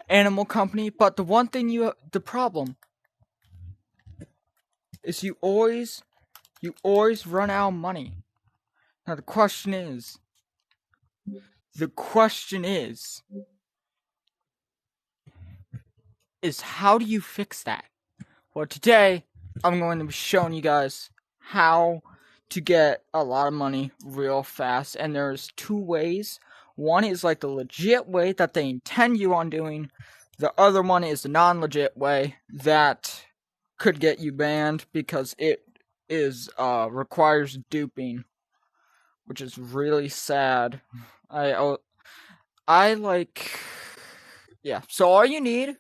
animal company, but the one thing the problem is you always run out of money. Now the question is how do you fix that? Well, today I'm going to be showing you guys how to get a lot of money real fast, and there's two ways. One is like the legit way that they intend you on doing. The other one is the non-legit way that could get you banned because it is requires duping, which is really sad. I like, yeah. So all you need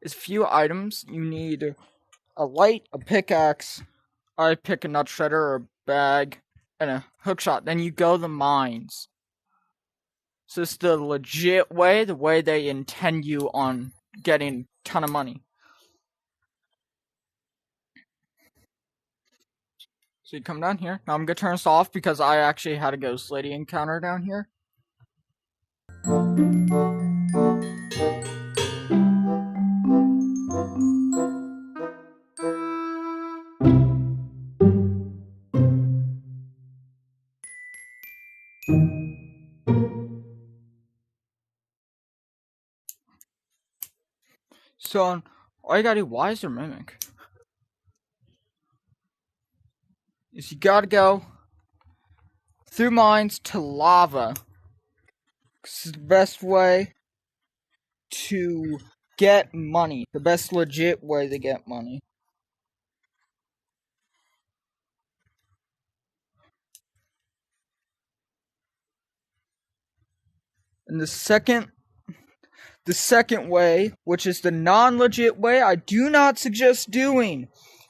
is a few items. You need a light, a pickaxe. I pick a nut shredder or a bag, and a hookshot. Then you go to the mines. So it's the legit way, the way they intend you on getting a ton of money. So you come down here. Now I'm gonna turn this off because I actually had a ghost lady encounter down here. So all you gotta do, why is there mimic? Is you gotta go through mines to lava. This is the best way to get money. The best legit way to get money. And the second way, which is the non-legit way, I do not suggest doing,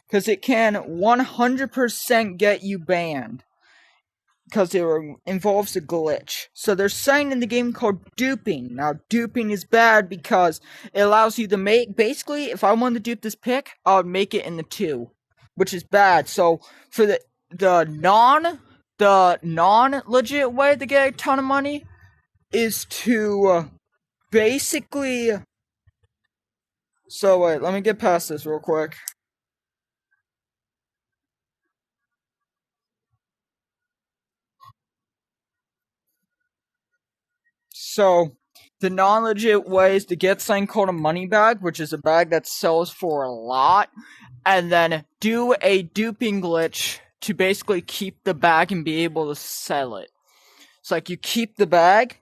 because it can 100% get you banned, because it involves a glitch. So there's something in the game called duping. Now, duping is bad because it allows you to make, basically, if I wanted to dupe this pick, I would make it in the 2, which is bad. So for the non-legit way to get a ton of money is to basically, so wait, let me get past this real quick. So the non-legit way is to get something called a money bag, which is a bag that sells for a lot, and then do a duping glitch to basically keep the bag and be able to sell it. It's like you keep the bag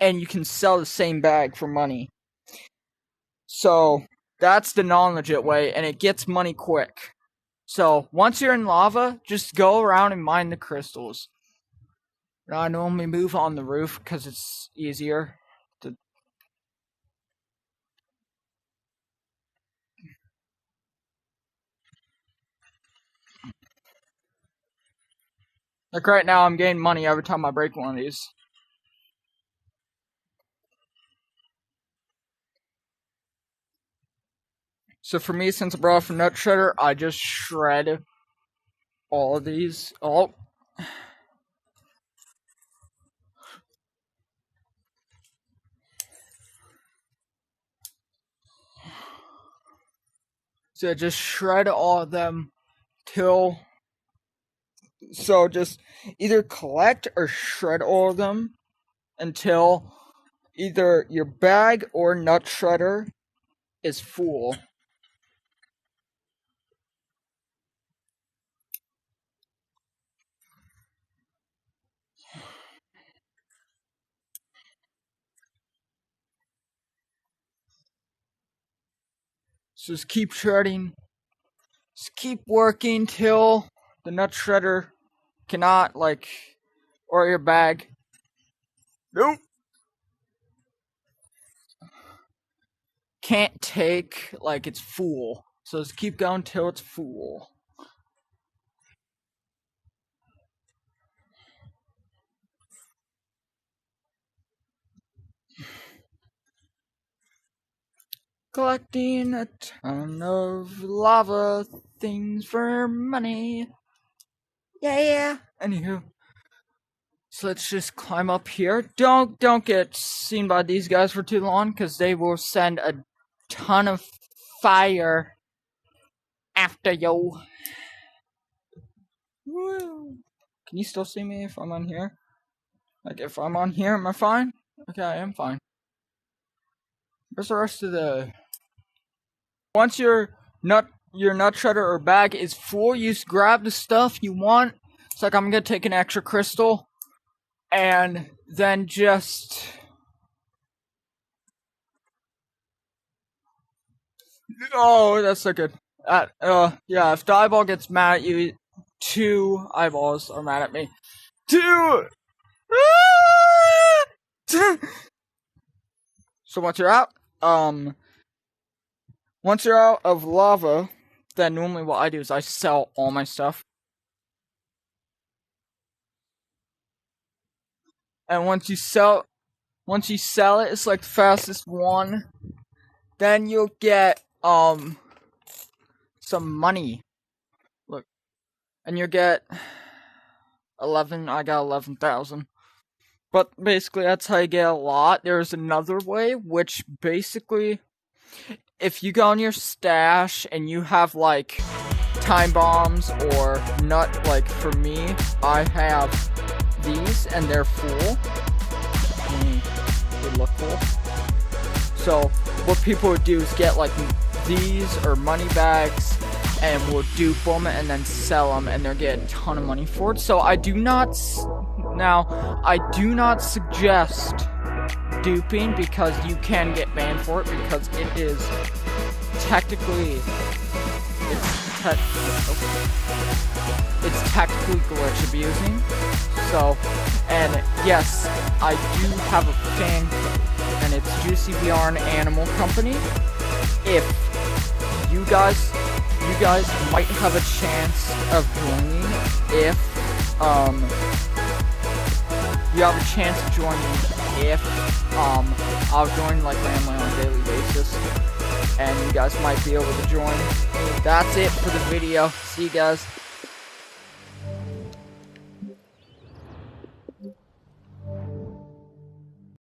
and you can sell the same bag for money. So that's the non-legit way, and it gets money quick. So once you're in lava, just go around and mine the crystals. Now, I normally move on the roof because it's easier to. Like right now, I'm getting money every time I break one of these. So for me, since I brought up a nut shredder, I just shred all of these. Oh. So just shred all of them till. So just either collect or shred all of them until either your bag or nut shredder is full. So just keep shredding. Just keep working till the nut shredder cannot, like, or your bag. Nope. Can't take, like, it's full. So just keep going till it's full. Collecting a ton of lava things for money. Yeah. Anywho. So let's just climb up here. Don't get seen by these guys for too long, because they will send a ton of fire after you. Woo. Can you still see me if I'm on here? Like, if I'm on here, am I fine? Okay, I am fine. Where's the rest of the... Once your nut shredder or bag is full, you just grab the stuff you want. It's like, I'm gonna take an extra crystal. And then just... Oh, that's so good. Yeah, if the eyeball gets mad at you, 2 eyeballs are mad at me. 2! So once you're out, once you're out of lava, then normally what I do is I sell all my stuff. And once you sell it, it's like the fastest one. Then you'll get some money. Look, and you'll get 11. I got 11,000. But basically, that's how you get a lot. There's another way, which basically, if you go in your stash and you have like time bombs or nut, like for me, I have these and they're full. They look full. So what people would do is get like these or money bags and we'll dupe them and then sell them, and they'll get a ton of money for it. So I do not suggest duping, because you can get banned for it, because it is technically it's technically glitch abusing. So, and yes, I do have a fan code, and it's JuicyVR Animal Company. If you guys might have a chance of joining, if you have a chance of joining, if I'll join like randomly on a daily basis, and you guys might be able to join. That's it for the video. See you guys.